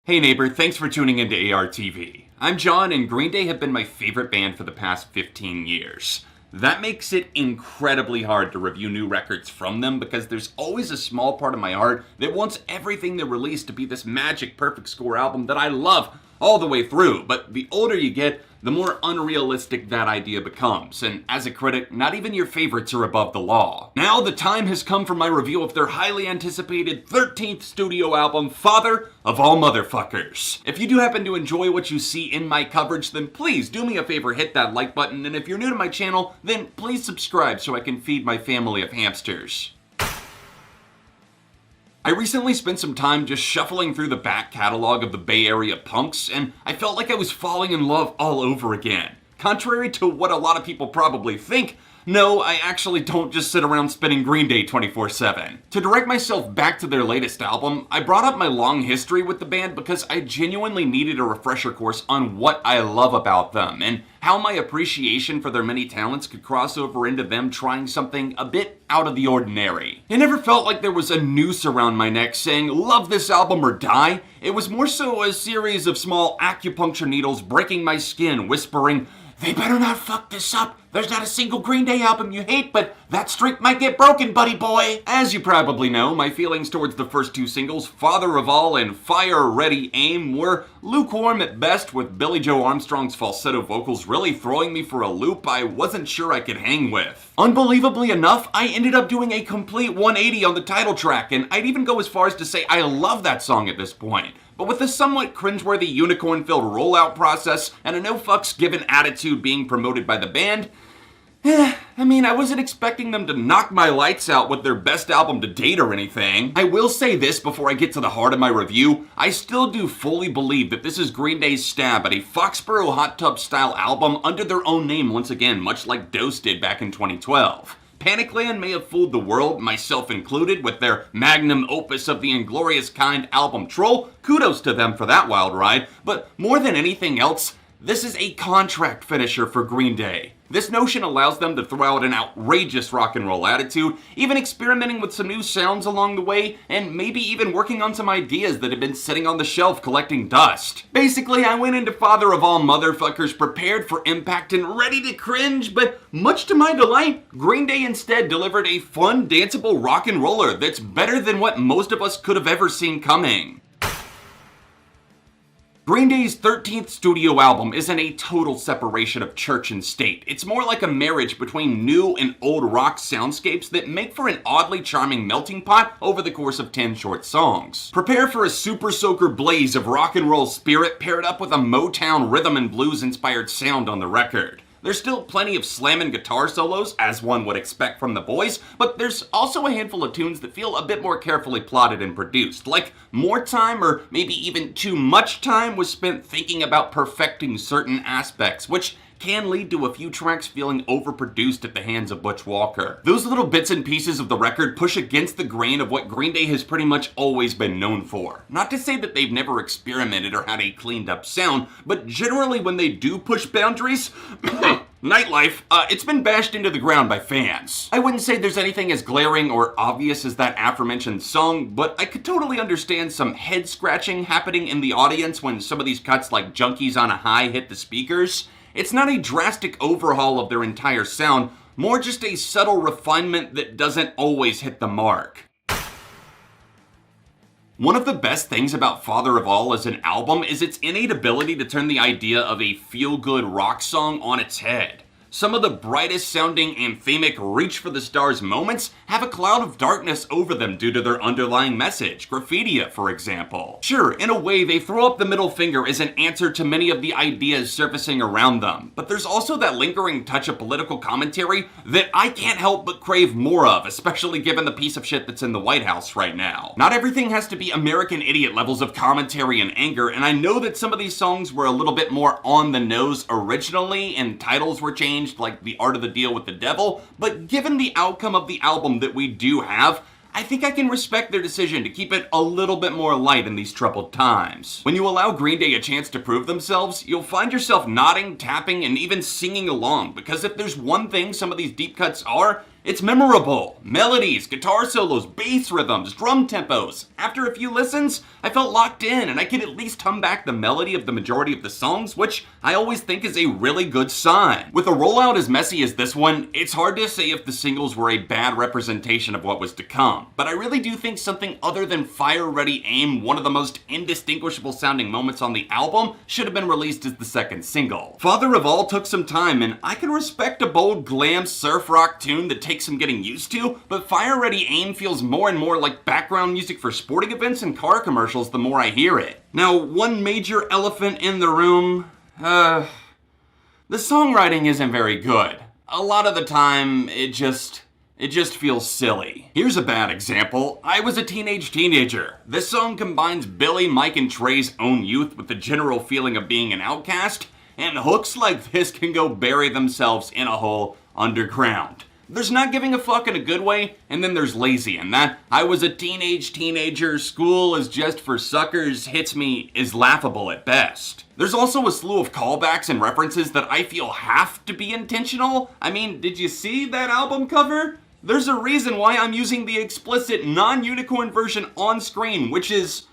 Hey neighbor, thanks for tuning into ARTV. I'm John, and Green Day have been my favorite band for the past 15 years. That makes it incredibly hard to review new records from them because there's always a small part of my heart that wants everything they release to be this magic perfect score album that I love all the way through. But the older you get, the more unrealistic that idea becomes, and as a critic, not even your favorites are above the law. Now the time has come for my review of their highly anticipated 13th studio album, Father of All Motherfuckers. If you do happen to enjoy what you see in my coverage, then please do me a favor, hit that like button, and if you're new to my channel, then please subscribe so I can feed my family of hamsters. I recently spent some time just shuffling through the back catalog of the Bay Area punks, and I felt like I was falling in love all over again. Contrary to what a lot of people probably think, no, I actually don't just sit around spinning Green Day 24/7. To direct myself back to their latest album, I brought up my long history with the band because I genuinely needed a refresher course on what I love about them, and how my appreciation for their many talents could cross over into them trying something a bit out of the ordinary. It never felt like there was a noose around my neck saying, love this album or die. It was more so a series of small acupuncture needles breaking my skin, whispering, they better not fuck this up. There's not a single Green Day album you hate, but that streak might get broken, buddy boy. As you probably know, my feelings towards the first two singles, Father of All and Fire Ready Aim, were lukewarm at best, with Billy Joe Armstrong's falsetto vocals really throwing me for a loop I wasn't sure I could hang with. Unbelievably enough, I ended up doing a complete 180 on the title track, and I'd even go as far as to say I love that song at this point. But with the somewhat cringeworthy unicorn-filled rollout process and a no-fucks-given attitude being promoted by the band, I wasn't expecting them to knock my lights out with their best album to date or anything. I will say this before I get to the heart of my review, I still do fully believe that this is Green Day's stab at a Foxborough hot tub style album under their own name once again, much like Dose did back in 2012. Panicland may have fooled the world, myself included, with their magnum opus of the Inglorious Kind album Troll. Kudos to them for that wild ride, but more than anything else, this is a contract finisher for Green Day. This notion allows them to throw out an outrageous rock and roll attitude, even experimenting with some new sounds along the way, and maybe even working on some ideas that had been sitting on the shelf collecting dust. Basically, I went into Father of All Motherfuckers prepared for impact and ready to cringe, but much to my delight, Green Day instead delivered a fun, danceable rock and roller that's better than what most of us could have ever seen coming. Green Day's 13th studio album isn't a total separation of church and state. It's more like a marriage between new and old rock soundscapes that make for an oddly charming melting pot over the course of 10 short songs. Prepare for a super soaker blaze of rock and roll spirit paired up with a Motown rhythm and blues inspired sound on the record. There's still plenty of slammin' guitar solos, as one would expect from the boys, but there's also a handful of tunes that feel a bit more carefully plotted and produced, like more time or maybe even too much time was spent thinking about perfecting certain aspects, which can lead to a few tracks feeling overproduced at the hands of Butch Walker. Those little bits and pieces of the record push against the grain of what Green Day has pretty much always been known for. Not to say that they've never experimented or had a cleaned up sound, but generally when they do push boundaries, nightlife, it's been bashed into the ground by fans. I wouldn't say there's anything as glaring or obvious as that aforementioned song, but I could totally understand some head scratching happening in the audience when some of these cuts like Junkies On A High hit the speakers. It's not a drastic overhaul of their entire sound, more just a subtle refinement that doesn't always hit the mark. One of the best things about Father of All as an album is its innate ability to turn the idea of a feel-good rock song on its head. Some of the brightest sounding anthemic reach for the stars moments have a cloud of darkness over them due to their underlying message, Graffitia for example. Sure, in a way they throw up the middle finger as an answer to many of the ideas surfacing around them, but there's also that lingering touch of political commentary that I can't help but crave more of, especially given the piece of shit that's in the White House right now. Not everything has to be American Idiot levels of commentary and anger, and I know that some of these songs were a little bit more on the nose originally and titles were changed, like The Art of the Deal with the Devil, but given the outcome of the album that we do have, I think I can respect their decision to keep it a little bit more light in these troubled times. When you allow Green Day a chance to prove themselves, you'll find yourself nodding, tapping, and even singing along, because if there's one thing some of these deep cuts are, It's memorable. Melodies, guitar solos, bass rhythms, drum tempos. After a few listens, I felt locked in and I could at least hum back the melody of the majority of the songs, which I always think is a really good sign. With a rollout as messy as this one, it's hard to say if the singles were a bad representation of what was to come, but I really do think something other than Fire Ready Aim, one of the most indistinguishable sounding moments on the album, should have been released as the second single. Father of All took some time, and I can respect a bold glam surf rock tune that takes some getting used to, but Fire Ready Aim feels more and more like background music for sporting events and car commercials the more I hear it. Now, one major elephant in the room, the songwriting isn't very good. A lot of the time, it just feels silly. Here's a bad example. I Was a Teenager. This song combines Billy, Mike, and Trey's own youth with the general feeling of being an outcast, and hooks like this can go bury themselves in a hole underground. There's Not Giving a Fuck in a good way, and then there's Lazy, and that I was a teenager, school is just for suckers hits me is laughable at best. There's also a slew of callbacks and references that I feel have to be intentional. I mean, did you see that album cover? There's a reason why I'm using the explicit non-unicorn version on screen, which is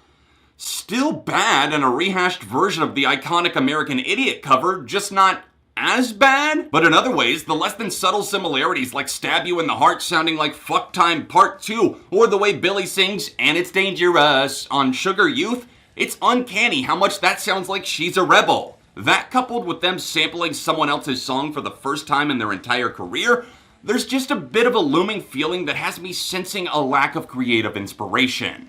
still bad and a rehashed version of the iconic American Idiot cover, just not as bad. But in other ways, the less than subtle similarities like Stab You in the Heart sounding like Fuck Time Part 2, or the way Billy sings And It's Dangerous on Sugar Youth, it's uncanny how much that sounds like She's a Rebel. That coupled with them sampling someone else's song for the first time in their entire career, there's just a bit of a looming feeling that has me sensing a lack of creative inspiration.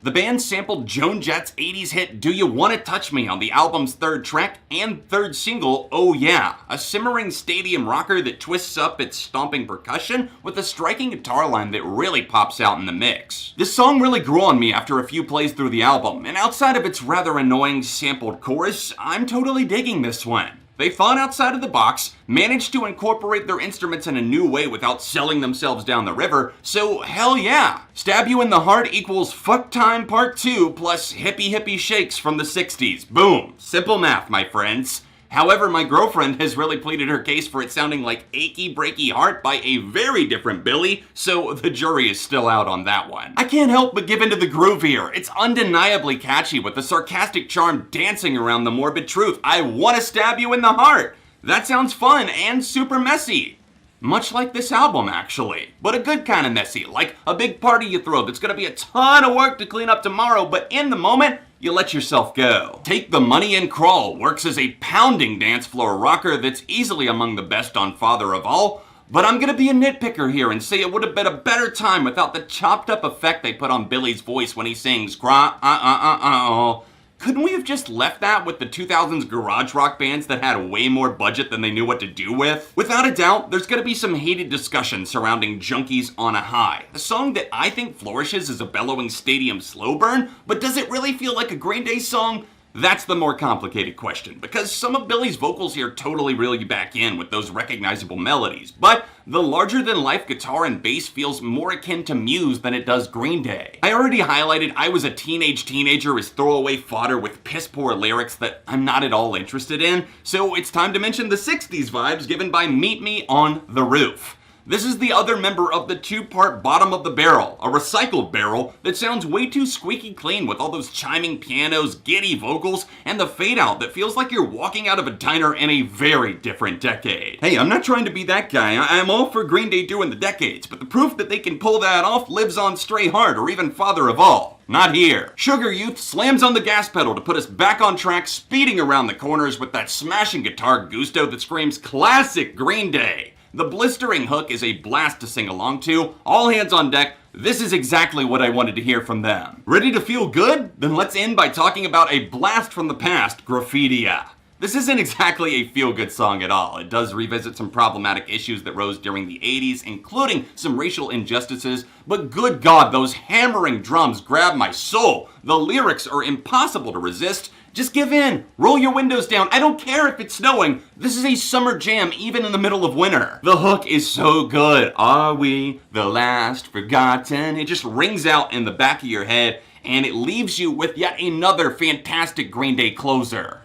The band sampled Joan Jett's 80s hit Do You Wanna Touch Me on the album's third track and third single, Oh Yeah, a simmering stadium rocker that twists up its stomping percussion with a striking guitar line that really pops out in the mix. This song really grew on me after a few plays through the album, and outside of its rather annoying sampled chorus, I'm totally digging this one. They thought outside of the box, managed to incorporate their instruments in a new way without selling themselves down the river, so hell yeah! Stab You in the Heart equals Fuck Time Part 2 plus Hippie Hippie Shakes from the 60s. Boom! Simple math, my friends. However, my girlfriend has really pleaded her case for it sounding like Achy Breaky Heart by a very different Billy, so the jury is still out on that one. I can't help but give into the groove here. It's undeniably catchy with the sarcastic charm dancing around the morbid truth. I wanna stab you in the heart. That sounds fun and super messy. Much like this album, actually. But a good kind of messy, like a big party you throw that's gonna be a ton of work to clean up tomorrow, but in the moment, you let yourself go. Take the Money and Crawl works as a pounding dance floor rocker that's easily among the best on Father of All, but I'm gonna be a nitpicker here and say it would have been a better time without the chopped up effect they put on Billy's voice when he sings Couldn't we have just left that with the 2000s garage rock bands that had way more budget than they knew what to do with? Without a doubt, there's gonna be some heated discussion surrounding Junkies On A High, a song that I think flourishes as a bellowing stadium slow burn, but does it really feel like a Green Day song? That's the more complicated question, because some of Billy's vocals here totally reel you back in with those recognizable melodies, but the larger-than-life guitar and bass feels more akin to Muse than it does Green Day. I already highlighted I Was a Teenager as throwaway fodder with piss-poor lyrics that I'm not at all interested in, so it's time to mention the 60s vibes given by Meet Me on the Roof. This is the other member of the two-part bottom of the barrel, a recycled barrel that sounds way too squeaky clean with all those chiming pianos, giddy vocals, and the fade-out that feels like you're walking out of a diner in a very different decade. Hey, I'm not trying to be that guy. I'm all for Green Day doing the decades, but the proof that they can pull that off lives on Stray Heart or even Father of All. Not here. Sugar Youth slams on the gas pedal to put us back on track, speeding around the corners with that smashing guitar gusto that screams classic Green Day. The blistering hook is a blast to sing along to. All hands on deck. This is exactly what I wanted to hear from them. Ready to feel good? Then let's end by talking about a blast from the past, Graffitia. This isn't exactly a feel-good song at all. It does revisit some problematic issues that rose during the 80s, including some racial injustices, but good God, those hammering drums grab my soul. The lyrics are impossible to resist. Just give in. Roll your windows down. I don't care if it's snowing. This is a summer jam even in the middle of winter. The hook is so good. Are we the last forgotten? It just rings out in the back of your head and it leaves you with yet another fantastic Green Day closer.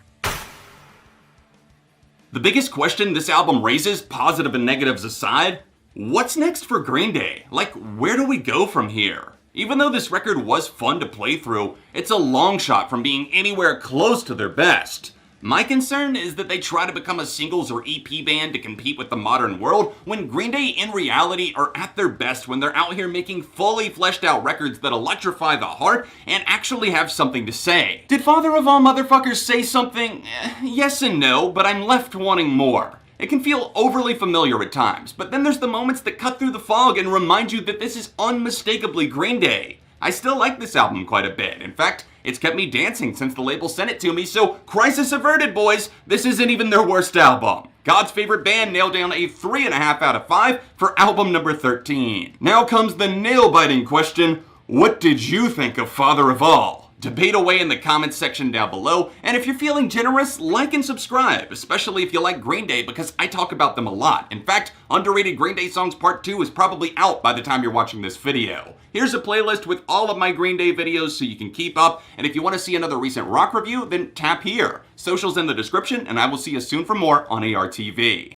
The biggest question this album raises, positive and negatives aside, what's next for Green Day? Like, where do we go from here? Even though this record was fun to play through, it's a long shot from being anywhere close to their best. My concern is that they try to become a singles or EP band to compete with the modern world, when Green Day in reality are at their best when they're out here making fully fleshed out records that electrify the heart and actually have something to say. Did Father of All Motherfuckers say something? Yes and no, but I'm left wanting more. It can feel overly familiar at times, but then there's the moments that cut through the fog and remind you that this is unmistakably Green Day. I still like this album quite a bit. In fact, it's kept me dancing since the label sent it to me, so crisis averted, boys! This isn't even their worst album. God's Favorite Band nailed down a 3.5 out of 5 for album number 13. Now comes the nail-biting question, what did you think of Father of All? Debate away in the comments section down below, and if you're feeling generous, like and subscribe, especially if you like Green Day, because I talk about them a lot. In fact, Underrated Green Day Songs Part 2 is probably out by the time you're watching this video. Here's a playlist with all of my Green Day videos so you can keep up, and if you want to see another recent rock review, then tap here. Socials in the description, and I will see you soon for more on ARTV.